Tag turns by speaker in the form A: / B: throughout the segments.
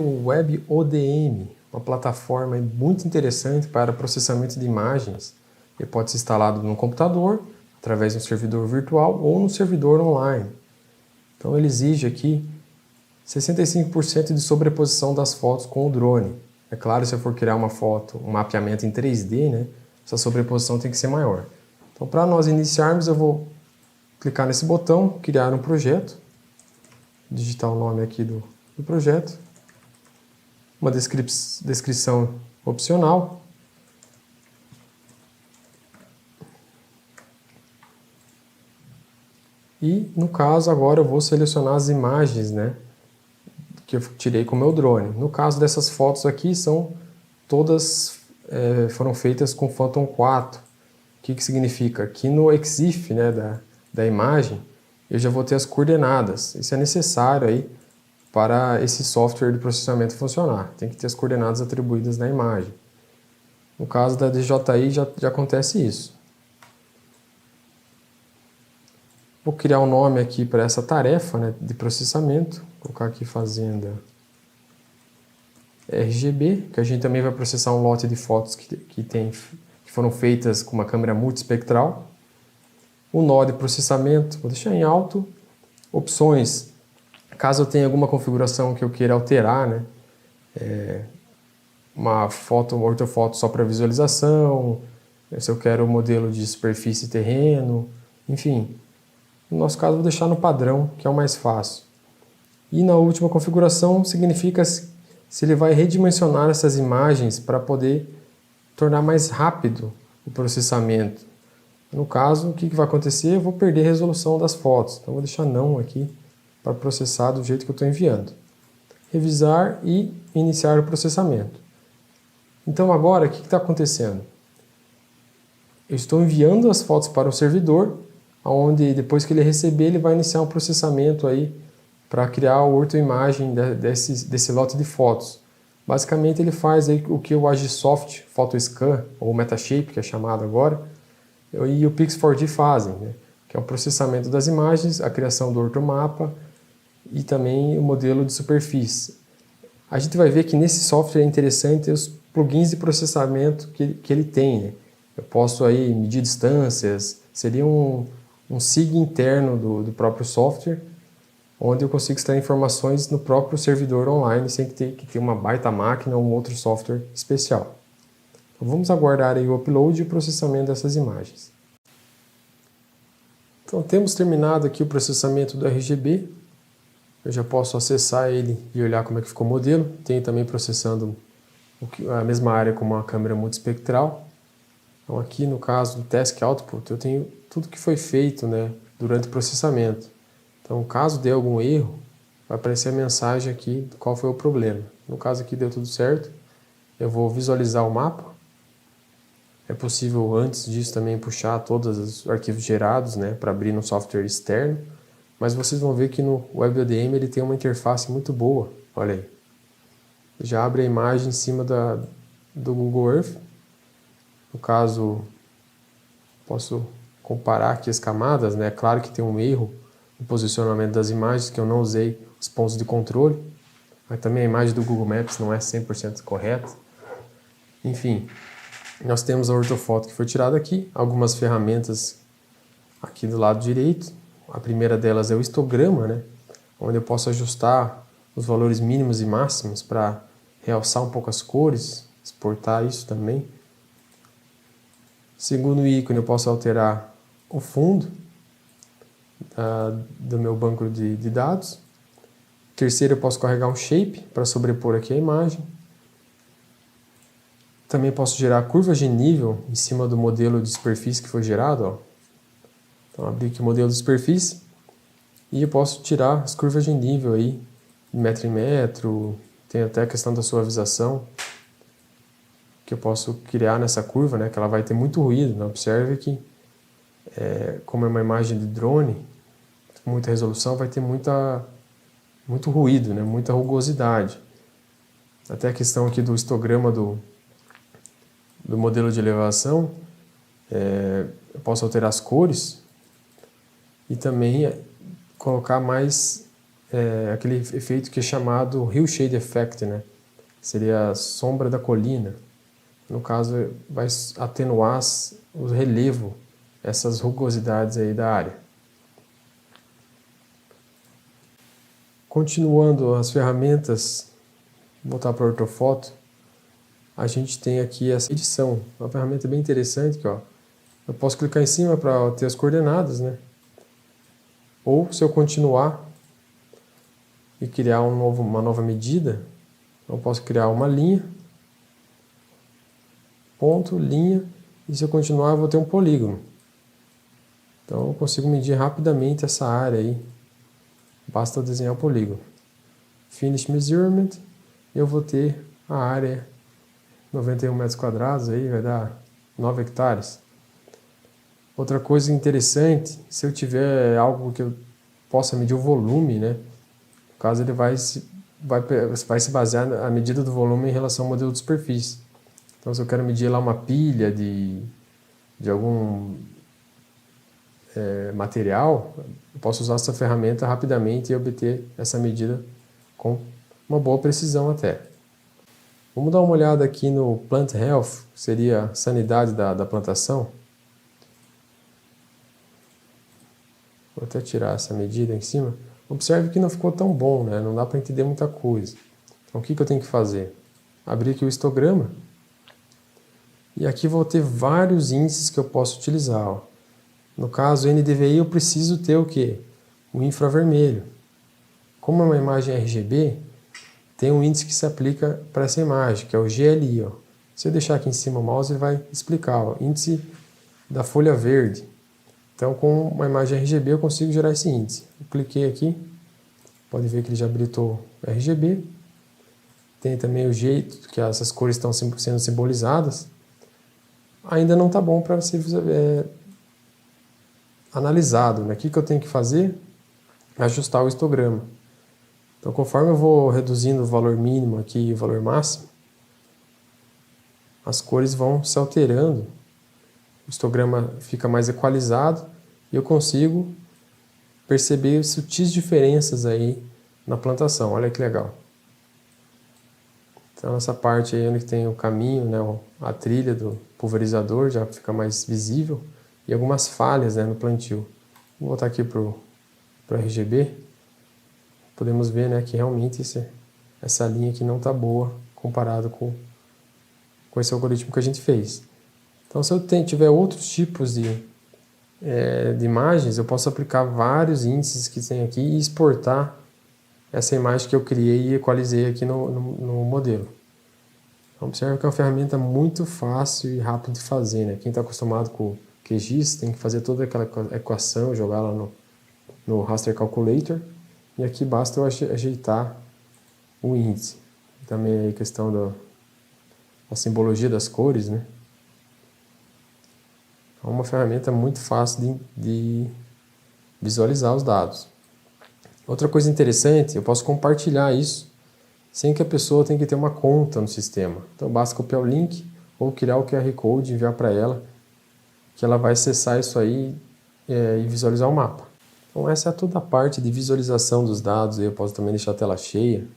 A: O WebODM, uma plataforma muito interessante para processamento de imagens. Ele pode ser instalado no computador, através de um servidor virtual ou no servidor online. Então ele exige aqui 65% de sobreposição das fotos com o drone. É claro, se eu for criar uma foto, um mapeamento em 3D, né, essa sobreposição tem que ser maior. Então, para nós iniciarmos, eu vou clicar nesse botão, criar um projeto, digitar o nome aqui do projeto, uma descrição opcional, e no caso agora eu vou selecionar as imagens, né, que eu tirei com o meu drone. No caso dessas fotos aqui, são todas foram feitas com Phantom 4. O que significa? Que no EXIF, né, da imagem, eu já vou ter as coordenadas. Isso é necessário aí para esse software de processamento funcionar. Tem que ter as coordenadas atribuídas na imagem. No caso da DJI já acontece isso. Vou criar um nome aqui para essa tarefa, né, de processamento. Vou colocar aqui Fazenda RGB, que a gente também vai processar um lote de fotos que foram feitas com uma câmera multiespectral. O nó de processamento, vou deixar em alto. Opções, caso eu tenha alguma configuração que eu queira alterar, né? Uma foto, uma ortofoto só para visualização, se eu quero o modelo de superfície e terreno, enfim. No nosso caso, vou deixar no padrão, que é o mais fácil. E na última configuração, significa se ele vai redimensionar essas imagens para poder tornar mais rápido o processamento. No caso, o que vai acontecer? Eu vou perder a resolução das fotos. Então, vou deixar não aqui para processar do jeito que eu estou enviando. Revisar e iniciar o processamento. Então, agora, o que está acontecendo? Eu estou enviando as fotos para o servidor, onde depois que ele receber, ele vai iniciar um processamento aí para criar a ortoimagem desse lote de fotos. Basicamente, ele faz aí o que o Agisoft PhotoScan, ou Metashape, que é chamado agora, e o Pix4D fazem, né? Que é o processamento das imagens, a criação do ortomapa e também o modelo de superfície. A gente vai ver que nesse software é interessante os plugins de processamento que ele tem, né? Eu posso aí medir distâncias, seria um SIG interno do próprio software, onde eu consigo extrair informações no próprio servidor online, sem ter que ter uma baita máquina ou um outro software especial. Então, vamos aguardar aí o upload e o processamento dessas imagens. Então, temos terminado aqui o processamento do RGB. Eu já posso acessar ele e olhar como é que ficou o modelo. Tem também processando a mesma área com uma câmera multiespectral. Então, aqui no caso do Task Output, eu tenho tudo que foi feito, né, durante o processamento. Então, caso dê algum erro, vai aparecer a mensagem aqui de qual foi o problema. No caso aqui deu tudo certo. Eu vou visualizar o mapa. É possível, antes disso, também puxar todos os arquivos gerados, né, para abrir no software externo. Mas vocês vão ver que no WebODM ele tem uma interface muito boa. Olha aí. Já abre a imagem em cima do Google Earth. No caso, posso comparar aqui as camadas, né? Claro que tem um erro no posicionamento das imagens, que eu não usei os pontos de controle. Mas também a imagem do Google Maps não é 100% correta. Enfim, nós temos a ortofoto que foi tirada aqui, algumas ferramentas aqui do lado direito. A primeira delas é o histograma, né? Onde eu posso ajustar os valores mínimos e máximos para realçar um pouco as cores, exportar isso também. Segundo ícone, eu posso alterar o fundo do meu banco de dados. Terceiro, eu posso carregar um shape para sobrepor aqui a imagem. Também posso gerar curvas de nível em cima do modelo de superfície que foi gerado. Ó. Então, abrir aqui o modelo de superfície e eu posso tirar as curvas de nível aí, de metro em metro. Tem até a questão da suavização, que eu posso criar nessa curva, né, que ela vai ter muito ruído. Né? Observe que, como é uma imagem de drone, com muita resolução, vai ter muito ruído, né, muita rugosidade. Até a questão aqui do histograma do modelo de elevação, eu posso alterar as cores e também colocar mais aquele efeito que é chamado Hillshade Effect, né? Seria a sombra da colina. No caso, vai atenuar o relevo, essas rugosidades aí da área. Continuando as ferramentas, vou voltar para a ortofoto, a gente tem aqui essa edição, uma ferramenta bem interessante que, ó, eu posso clicar em cima para ter as coordenadas, né? Ou se eu continuar e criar uma nova medida, eu posso criar uma linha, ponto, linha, e se eu continuar eu vou ter um polígono. Então eu consigo medir rapidamente essa área aí, basta eu desenhar o polígono. Finish Measurement, eu vou ter a área 91 metros quadrados, aí vai dar 9 hectares. Outra coisa interessante, se eu tiver algo que eu possa medir o volume, né? No caso ele vai se basear na medida do volume em relação ao modelo de superfície. Então se eu quero medir lá uma pilha de algum material, eu posso usar essa ferramenta rapidamente e obter essa medida com uma boa precisão até. Vamos dar uma olhada aqui no Plant Health, que seria a sanidade da plantação. Vou até tirar essa medida em cima. Observe que não ficou tão bom, né? Não dá para entender muita coisa. Então o que eu tenho que fazer? Abrir aqui o histograma. E aqui vou ter vários índices que eu posso utilizar. Ó. No caso NDVI eu preciso ter o quê? O infravermelho. Como é uma imagem RGB, tem um índice que se aplica para essa imagem, que é o GLI. Ó. Se eu deixar aqui em cima o mouse, ele vai explicar. Ó, índice da folha verde. Então, com uma imagem RGB, eu consigo gerar esse índice. Eu cliquei aqui, pode ver que ele já habilitou RGB. Tem também o jeito que essas cores estão sendo simbolizadas. Ainda não está bom para ser analisado. Né? O que eu tenho que fazer? Ajustar o histograma. Então, conforme eu vou reduzindo o valor mínimo aqui e o valor máximo, as cores vão se alterando, o histograma fica mais equalizado e eu consigo perceber sutis diferenças aí na plantação. Olha que legal. Então, essa parte aí onde tem o caminho, né, a trilha do pulverizador já fica mais visível e algumas falhas, né, no plantio. Vou voltar aqui para o RGB. Podemos ver, né, que realmente essa linha aqui não está boa comparado com esse algoritmo que a gente fez. Então, se eu tiver outros tipos de imagens, eu posso aplicar vários índices que tem aqui e exportar essa imagem que eu criei e equalizei aqui no modelo. Então, observe que é uma ferramenta muito fácil e rápida de fazer. Né? Quem está acostumado com o QGIS tem que fazer toda aquela equação, jogar lá no Raster Calculator. E aqui basta eu ajeitar o índice. Também a questão da simbologia das cores, né? É uma ferramenta muito fácil de visualizar os dados. Outra coisa interessante, eu posso compartilhar isso sem que a pessoa tenha que ter uma conta no sistema. Então basta copiar o link ou criar o QR Code e enviar para ela, que ela vai acessar isso aí e visualizar o mapa. Então essa é toda a parte de visualização dos dados, eu posso também deixar a tela cheia.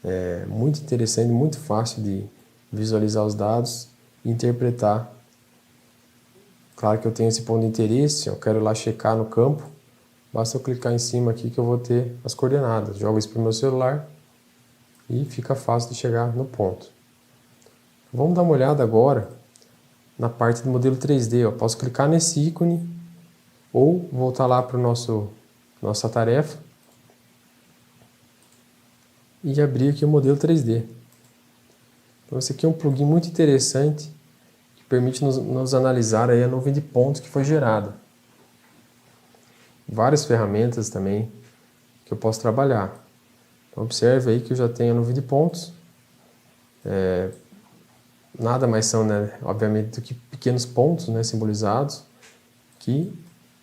A: É muito interessante, muito fácil de visualizar os dados e interpretar. Claro que eu tenho esse ponto de interesse, eu quero lá checar no campo, basta eu clicar em cima aqui que eu vou ter as coordenadas. Jogo isso para o meu celular e fica fácil de chegar no ponto. Vamos dar uma olhada agora na parte do modelo 3D. Eu posso clicar nesse ícone ou voltar lá para nossa tarefa e abrir aqui o modelo 3D. Então esse aqui é um plugin muito interessante que permite nos analisar aí a nuvem de pontos que foi gerada. Várias ferramentas também que eu posso trabalhar. Então observe aí que eu já tenho a nuvem de pontos. Nada mais são, né, obviamente, do que pequenos pontos, né, simbolizados, que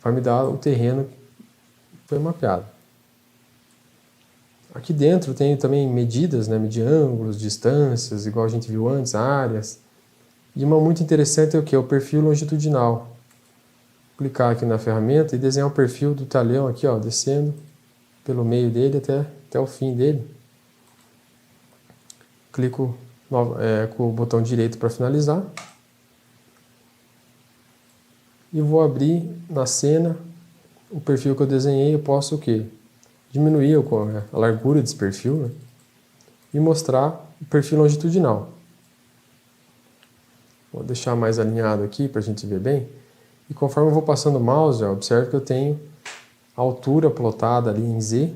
A: vai me dar o terreno que foi mapeado. Aqui dentro tem também medidas, né, medir ângulos, distâncias, igual a gente viu antes, áreas. E uma muito interessante é o que? O perfil longitudinal. Vou clicar aqui na ferramenta e desenhar o perfil do talhão aqui, ó, descendo pelo meio dele até o fim dele. Clico com o botão direito para finalizar. E vou abrir na cena o perfil que eu desenhei. Eu posso o quê? Diminuir a largura desse perfil, né? E mostrar o perfil longitudinal. Vou deixar mais alinhado aqui para a gente ver bem. E conforme eu vou passando o mouse, ó, observe que eu tenho a altura plotada ali em Z.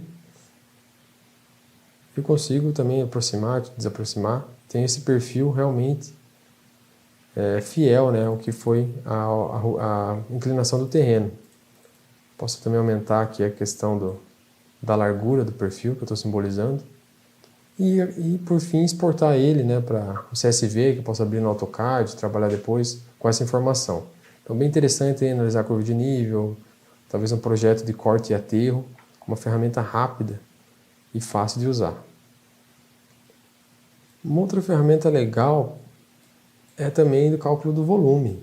A: Eu consigo também aproximar, desaproximar. Tem esse perfil realmente fiel, né, ao que foi a inclinação do terreno. Posso também aumentar aqui a questão da largura do perfil que eu estou simbolizando. E por fim exportar ele, né, para o CSV, que eu posso abrir no AutoCAD, trabalhar depois com essa informação. Então bem interessante analisar a curva de nível, talvez um projeto de corte e aterro, uma ferramenta rápida e fácil de usar. Uma outra ferramenta legal é também do cálculo do volume.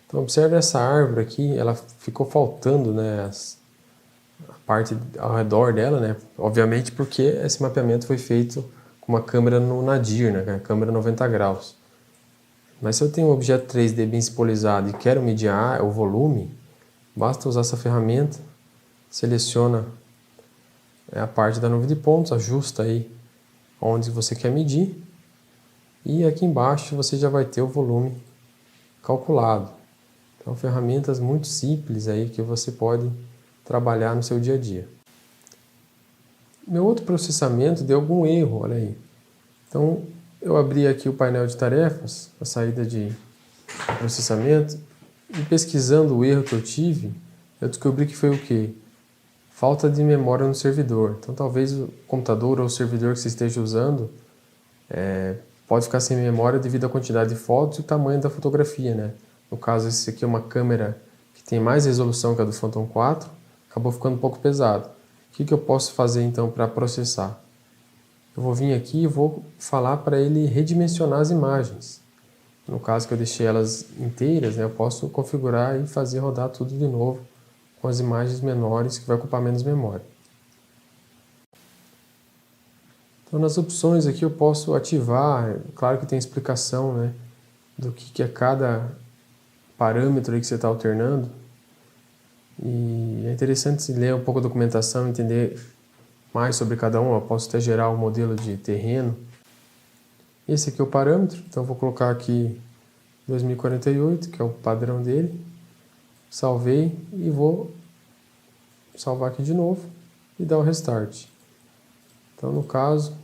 A: Então observe essa árvore aqui, ela ficou faltando, né, a parte ao redor dela, né, obviamente porque esse mapeamento foi feito com uma câmera no nadir, né, a câmera 90 graus. Mas se eu tenho um objeto 3D bem simbolizado e quero medir o volume, basta usar essa ferramenta, seleciona a parte da nuvem de pontos, ajusta aí onde você quer medir e aqui embaixo você já vai ter o volume calculado. Então ferramentas muito simples aí que você pode trabalhar no seu dia a dia. Meu outro processamento deu algum erro, olha aí. Então eu abri aqui o painel de tarefas, a saída de processamento, e pesquisando o erro que eu tive, eu descobri que foi o quê? Falta de memória no servidor. Então talvez o computador ou o servidor que você esteja usando pode ficar sem memória devido à quantidade de fotos e o tamanho da fotografia, né? No caso, esse aqui é uma câmera que tem mais resolução que a do Phantom 4, acabou ficando um pouco pesado. O que eu posso fazer então para processar? Eu vou vir aqui e vou falar para ele redimensionar as imagens. No caso que eu deixei elas inteiras, né, eu posso configurar e fazer rodar tudo de novo com as imagens menores, que vai ocupar menos memória. Então nas opções aqui eu posso ativar, claro que tem explicação, né, do que é cada parâmetro aí que você está alternando. E é interessante ler um pouco a documentação, entender mais sobre cada um. Eu posso até gerar um modelo de terreno. Esse aqui é o parâmetro, então vou colocar aqui 2048, que é o padrão dele. Salvei e vou salvar aqui de novo e dar o restart. Então no caso,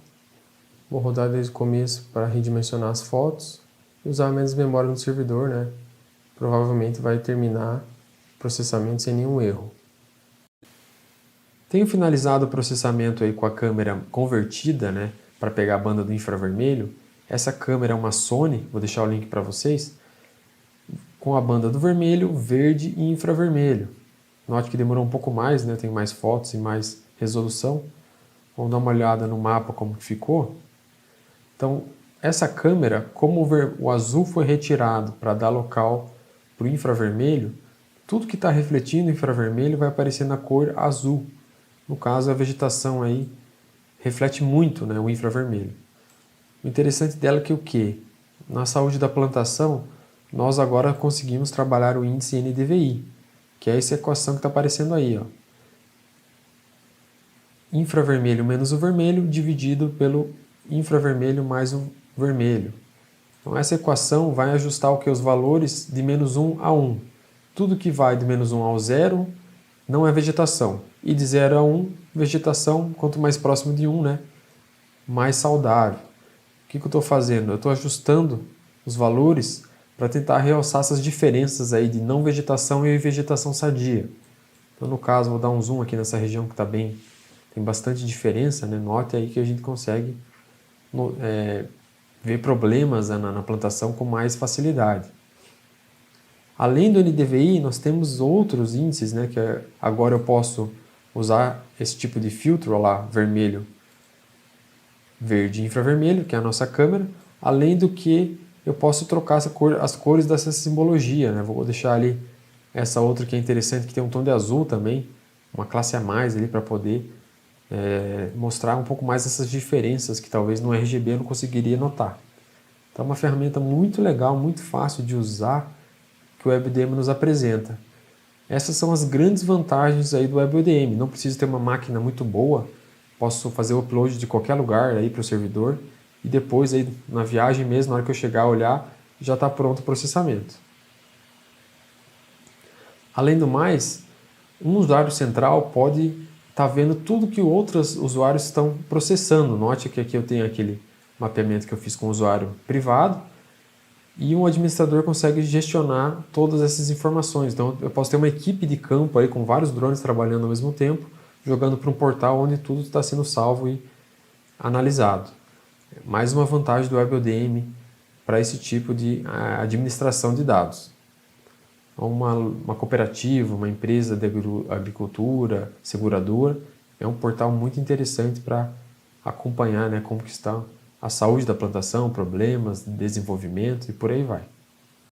A: vou rodar desde o começo para redimensionar as fotos e usar menos memória no servidor, né? Provavelmente vai terminar o processamento sem nenhum erro. Tenho finalizado o processamento aí com a câmera convertida, né, para pegar a banda do infravermelho. Essa câmera é uma Sony, vou deixar o link para vocês, com a banda do vermelho, verde e infravermelho. Note que demorou um pouco mais, né, tem mais fotos e mais resolução. Vamos dar uma olhada no mapa como ficou. Então, essa câmera, como o azul foi retirado para dar local para o infravermelho, tudo que está refletindo infravermelho vai aparecer na cor azul. No caso, a vegetação aí reflete muito, né, o infravermelho. O interessante dela é que o quê? Na saúde da plantação, nós agora conseguimos trabalhar o índice NDVI, que é essa equação que está aparecendo aí, ó. Infravermelho menos o vermelho dividido pelo infravermelho mais o vermelho. Então essa equação vai ajustar o que? Os valores de menos 1 a 1. Tudo que vai de menos 1 ao 0 não é vegetação. E de 0 a 1, vegetação, quanto mais próximo de 1, né, mais saudável. O que eu estou fazendo? Eu estou ajustando os valores para tentar realçar essas diferenças aí de não vegetação e vegetação sadia. Então no caso, vou dar um zoom aqui nessa região que está bem, tem bastante diferença, né? Note aí que a gente consegue ver problemas na plantação com mais facilidade. Além do NDVI, nós temos outros índices, né, que agora eu posso usar esse tipo de filtro, olha lá, vermelho, verde e infravermelho, que é a nossa câmera, além do que eu posso trocar as cores dessa simbologia, né? Vou deixar ali essa outra que é interessante, que tem um tom de azul também, uma classe a mais ali para poder mostrar um pouco mais essas diferenças que talvez no RGB eu não conseguiria notar. Então é uma ferramenta muito legal, muito fácil de usar, que o WebDM nos apresenta. Essas são as grandes vantagens aí do WebDM. Não preciso ter uma máquina muito boa, posso fazer o upload de qualquer lugar aí para o servidor e depois aí na viagem mesmo, na hora que eu chegar a olhar, já está pronto o processamento. Além do mais, um usuário central pode estar vendo tudo que outros usuários estão processando. Note que aqui eu tenho aquele mapeamento que eu fiz com o usuário privado e um administrador consegue gestionar todas essas informações. Então eu posso ter uma equipe de campo aí com vários drones trabalhando ao mesmo tempo, jogando para um portal onde tudo está sendo salvo e analisado. Mais uma vantagem do WebODM para esse tipo de administração de dados. Uma cooperativa, uma empresa de agricultura, seguradora, é um portal muito interessante para acompanhar, né, como que está a saúde da plantação, problemas, desenvolvimento e por aí vai.